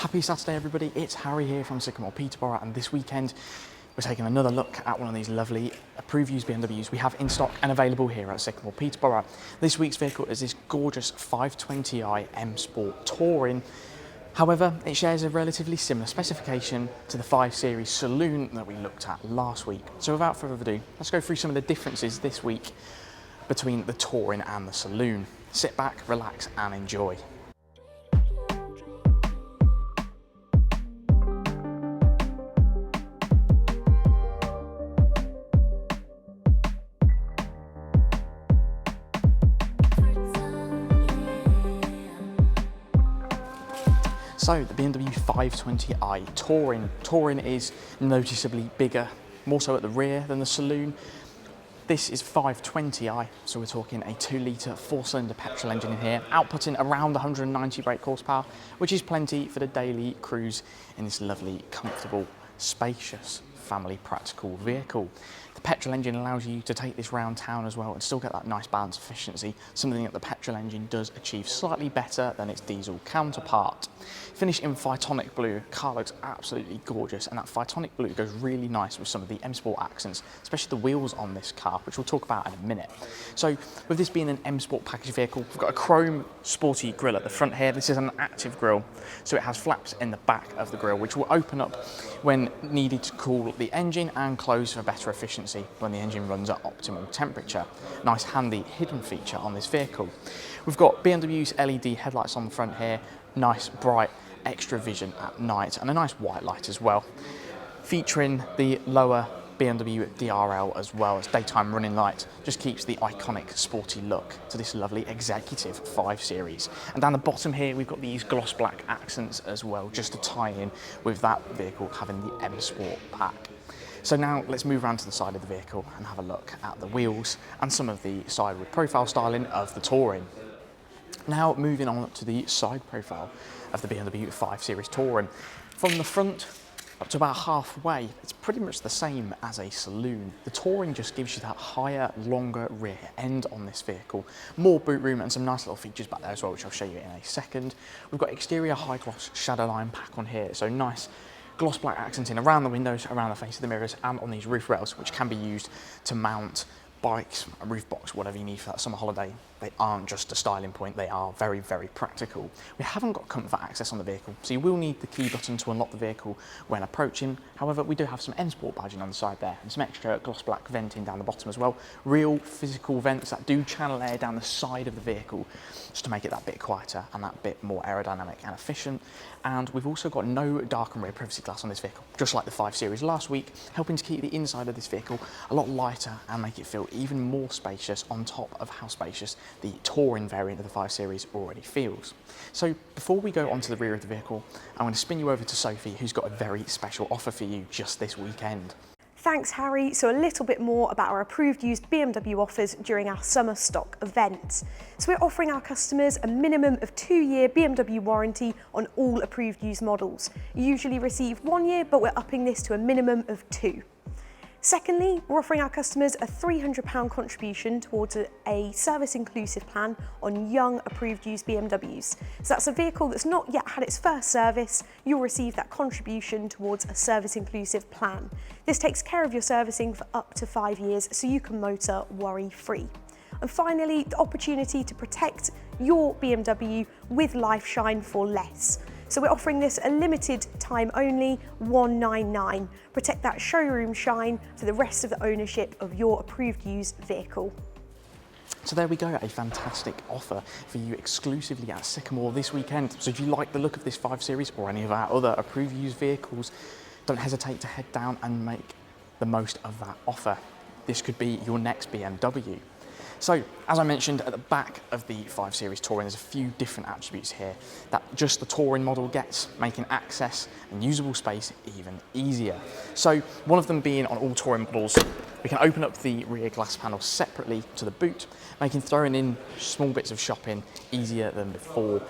Happy Saturday everybody, it's Harry here from Sycamore, Peterborough, and this weekend we're taking another look at one of these lovely approved used BMWs we have in stock and available here at Sycamore, Peterborough. This week's vehicle is this gorgeous 520i M Sport Touring. However, it shares a relatively similar specification to the 5 Series Saloon that we looked at last week. So without further ado, let's go through some of the differences this week between the Touring and the Saloon. Sit back, relax and enjoy. So the BMW 520i Touring. Touring is noticeably bigger, more so at the rear than the Saloon. This is 520i, so we're talking a 2-litre 4-cylinder petrol engine in here, outputting around 190 brake horsepower, which is plenty for the daily cruise in this lovely, comfortable, spacious, family practical vehicle. The petrol engine allows you to take this round town as well and still get that nice balance of efficiency, something that the petrol engine does achieve slightly better than its diesel counterpart. Finished in Phytonic blue, car looks absolutely gorgeous, and that Phytonic blue goes really nice with some of the M Sport accents, especially the wheels on this car, which we'll talk about in a minute. So with this being an M Sport package vehicle, we've got a chrome sporty grille at the front here. This is an active grille, so it has flaps in the back of the grille, which will open up when needed to cool the engine and close for better efficiency when the engine runs at optimal temperature. Nice handy hidden feature on this vehicle. We've got BMW's LED headlights on the front here, nice bright extra vision at night, and a nice white light as well. Featuring the lower BMW DRL as well as daytime running light, just keeps the iconic sporty look to this lovely executive 5 Series. And down the bottom here we've got these gloss black accents as well, just to tie in with that vehicle having the M Sport pack. So now let's move around to the side of the vehicle and have a look at the wheels and some of the sideward profile styling of the Touring. Now moving on to the side profile of the BMW 5 Series Touring. From the front up to about halfway, it's pretty much the same as a Saloon. The Touring just gives you that higher, longer rear end on this vehicle. More boot room and some nice little features back there as well, which I'll show you in a second. We've got exterior high gloss shadow line pack on here, so nice gloss black accenting around the windows, around the face of the mirrors, and on these roof rails, which can be used to mount bikes, a roof box, whatever you need for that summer holiday. They aren't just a styling point, they are very, very practical. We haven't got comfort access on the vehicle, so you will need the key button to unlock the vehicle when approaching. However, we do have some M Sport badging on the side there, and some extra gloss black venting down the bottom as well. Real physical vents that do channel air down the side of the vehicle, just to make it that bit quieter and that bit more aerodynamic and efficient. And we've also got no dark and rear privacy glass on this vehicle, just like the 5 Series last week, helping to keep the inside of this vehicle a lot lighter and make it feel even more spacious on top of how spacious the Touring variant of the 5 Series already feels. So before we go onto the rear of the vehicle, I'm going to spin you over to Sophie, who's got a very special offer for you just this weekend. Thanks, Harry. So a little bit more about our approved used BMW offers during our summer stock event. So we're offering our customers a minimum of 2-year BMW warranty on all approved used models. You usually receive 1 year, but we're upping this to a minimum of 2. Secondly, we're offering our customers a £300 contribution towards a service-inclusive plan on young approved used BMWs. So that's a vehicle that's not yet had its first service. You'll receive that contribution towards a service-inclusive plan. This takes care of your servicing for up to 5 years, so you can motor worry-free. And finally, the opportunity to protect your BMW with Life Shine for less. So we're offering this a limited time only, $199. Protect that showroom shine for the rest of the ownership of your approved used vehicle. So there we go, a fantastic offer for you exclusively at Sycamore this weekend. So if you like the look of this 5 Series or any of our other approved used vehicles, don't hesitate to head down and make the most of that offer. This could be your next BMW. So, as I mentioned, at the back of the 5 Series Touring, there's a few different attributes here that just the Touring model gets, making access and usable space even easier. So, one of them being on all Touring models, we can open up the rear glass panel separately to the boot, making throwing in small bits of shopping easier than before.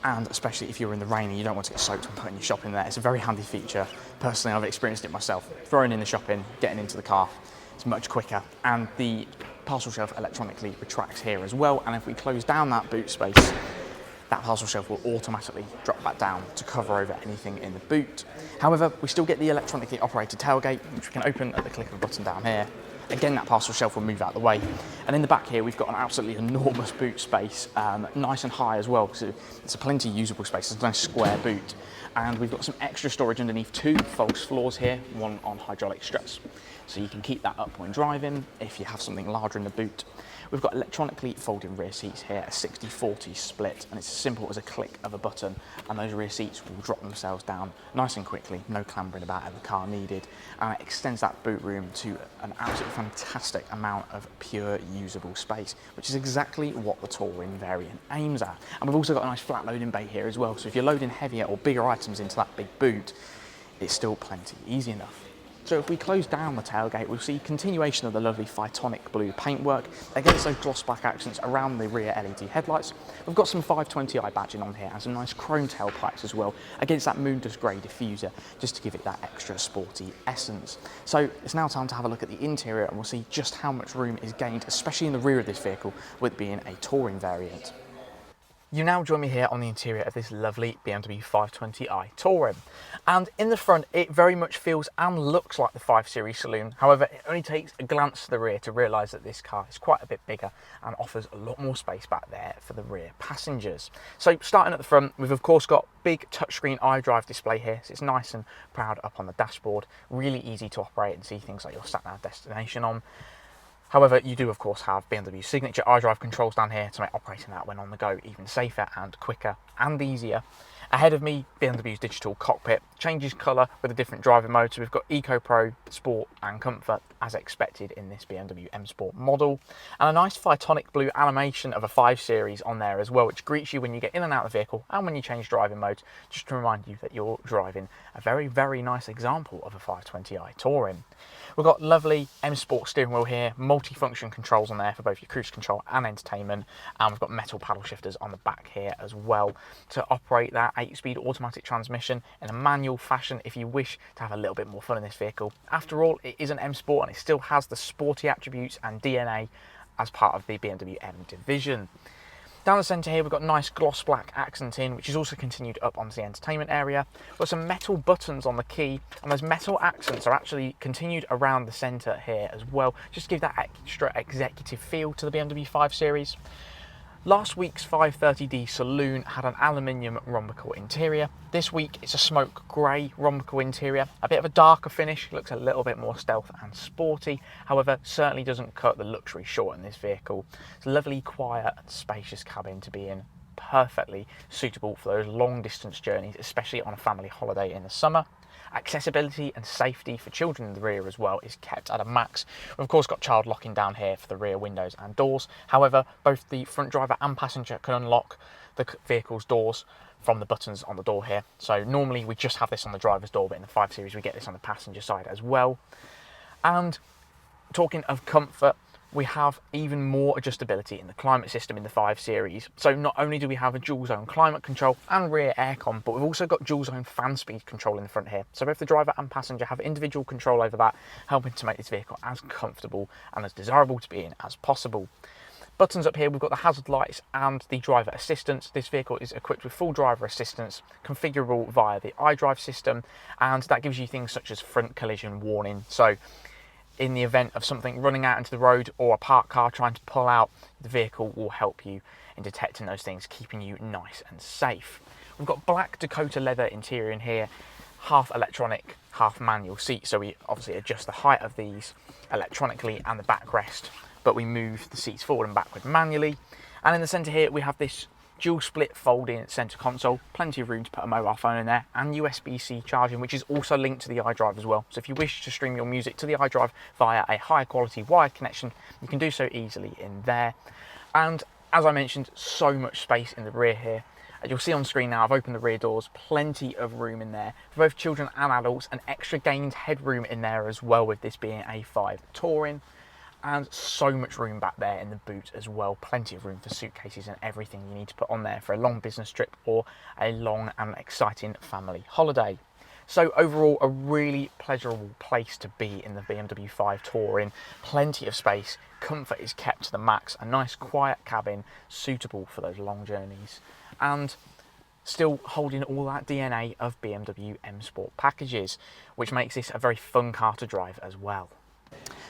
And especially if you're in the rain and you don't want to get soaked when putting your shopping there, it's a very handy feature. Personally, I've experienced it myself. Throwing in the shopping, getting into the car, it's much quicker. And the parcel shelf electronically retracts here as well. And if we close down that boot space, that parcel shelf will automatically drop back down to cover over anything in the boot. However, we still get the electronically operated tailgate, which we can open at the click of a button down here. Again, that parcel shelf will move out of the way. And in the back here, we've got an absolutely enormous boot space, nice and high as well, because it's a plenty usable space. It's a nice square boot. And we've got some extra storage underneath 2 false floors here, one on hydraulic struts. So you can keep that up when driving if you have something larger in the boot. We've got electronically folding rear seats here, a 60-40 split, and it's as simple as a click of a button, and those rear seats will drop themselves down nice and quickly, no clambering about in the car needed, and it extends that boot room to an absolutely fantastic amount of pure usable space, which is exactly what the Touring variant aims at. And we've also got a nice flat loading bay here as well, so if you're loading heavier or bigger items into that big boot, it's still plenty easy enough. So if we close down the tailgate, we'll see continuation of the lovely Phytonic blue paintwork against those gloss black accents around the rear LED headlights. We've got some 520i badging on here and some nice chrome tailpipes as well against that moondust grey diffuser, just to give it that extra sporty essence. So it's now time to have a look at the interior, and we'll see just how much room is gained, especially in the rear of this vehicle, with it being a Touring variant. You now join me here on the interior of this lovely BMW 520i Touring, and in the front it very much feels and looks like the 5 Series saloon. However, it only takes a glance to the rear to realise that this car is quite a bit bigger and offers a lot more space back there for the rear passengers. So starting at the front, we've of course got big touchscreen iDrive display here, so it's nice and proud up on the dashboard, really easy to operate and see things like your sat-nav destination on. However, you do of course have BMW signature iDrive controls down here to make operating that when on the go even safer and quicker and easier. Ahead of me, BMW's digital cockpit changes colour with a different driving mode, so we've got Eco Pro, Sport and Comfort as expected in this BMW M Sport model, and a nice Phytonic blue animation of a 5 Series on there as well, which greets you when you get in and out of the vehicle and when you change driving modes, just to remind you that you're driving a very, very nice example of a 520i Touring. We've got lovely M Sport steering wheel here, multi-function controls on there for both your cruise control and entertainment, and we've got metal paddle shifters on the back here as well to operate that 8-speed automatic transmission in a manual fashion if you wish to have a little bit more fun in this vehicle. After all, it is an M Sport and it still has the sporty attributes and DNA as part of the BMW M division. Down the centre here, we've got nice gloss black accenting, which is also continued up onto the entertainment area. We've got some metal buttons on the key, and those metal accents are actually continued around the centre here as well, just to give that extra executive feel to the BMW 5 Series. Last week's 530D Saloon had an aluminium rhombical interior. This week it's a smoke grey rhombical interior, a bit of a darker finish, looks a little bit more stealth and sporty, however certainly doesn't cut the luxury short in this vehicle. It's a lovely, quiet and spacious cabin to be in, perfectly suitable for those long distance journeys, especially on a family holiday in the summer. Accessibility and safety for children in the rear as well is kept at a max. We've of course got child locking down here for the rear windows and doors. However, both the front driver and passenger can unlock the vehicle's doors from the buttons on the door here. So normally we just have this on the driver's door, but in the 5 Series we get this on the passenger side as well. And talking of comfort, we have even more adjustability in the climate system in the 5 Series. So not only do we have a dual zone climate control and rear aircon, but we've also got dual zone fan speed control in the front here. So both the driver and passenger have individual control over that, helping to make this vehicle as comfortable and as desirable to be in as possible. Buttons up here, we've got the hazard lights and the driver assistance. This vehicle is equipped with full driver assistance, configurable via the iDrive system, and that gives you things such as front collision warning. So in the event of something running out into the road or a parked car trying to pull out, the vehicle will help you in detecting those things, keeping you nice and safe. We've got black Dakota leather interior in here, half electronic, half manual seats, so we obviously adjust the height of these electronically and the backrest, but we move the seats forward and backward manually. And in the centre here we have this dual split folding centre console, plenty of room to put a mobile phone in there, and USB-C charging, which is also linked to the iDrive as well. So if you wish to stream your music to the iDrive via a high quality wired connection, you can do so easily in there. And as I mentioned, so much space in the rear here. As you'll see on screen now, I've opened the rear doors, plenty of room in there for both children and adults, and extra gained headroom in there as well with this being a 5 Touring. And so much room back there in the boot as well, plenty of room for suitcases and everything you need to put on there for a long business trip or a long and exciting family holiday. So overall, a really pleasurable place to be in the BMW 5 Touring. Plenty of space, comfort is kept to the max, a nice quiet cabin suitable for those long journeys. and still holding all that DNA of BMW M Sport packages, which makes this a very fun car to drive as well.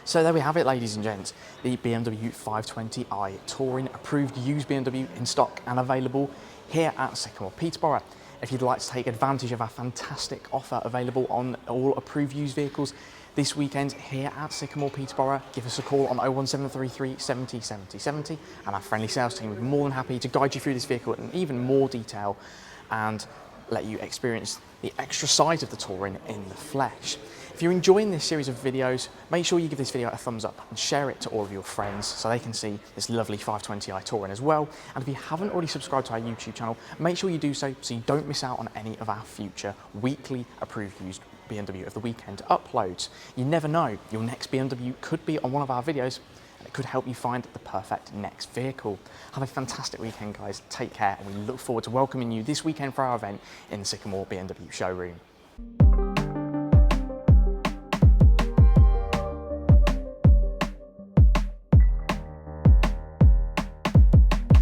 So there we have it, ladies and gents, the BMW 520i Touring approved used BMW in stock and available here at Sycamore Peterborough. If you'd like to take advantage of our fantastic offer available on all approved used vehicles this weekend here at Sycamore Peterborough, give us a call on 01733 70 70 70 and our friendly sales team will be more than happy to guide you through this vehicle in even more detail and let you experience the extra side of the Touring in the flesh. If you're enjoying this series of videos, make sure you give this video a thumbs up and share it to all of your friends so they can see this lovely 520i Touring as well. And if you haven't already subscribed to our YouTube channel, make sure you do so you don't miss out on any of our future weekly approved used BMW of the weekend uploads. You never know, your next BMW could be on one of our videos and it could help you find the perfect next vehicle. Have a fantastic weekend, guys. Take care, and we look forward to welcoming you this weekend for our event in the Sycamore BMW showroom.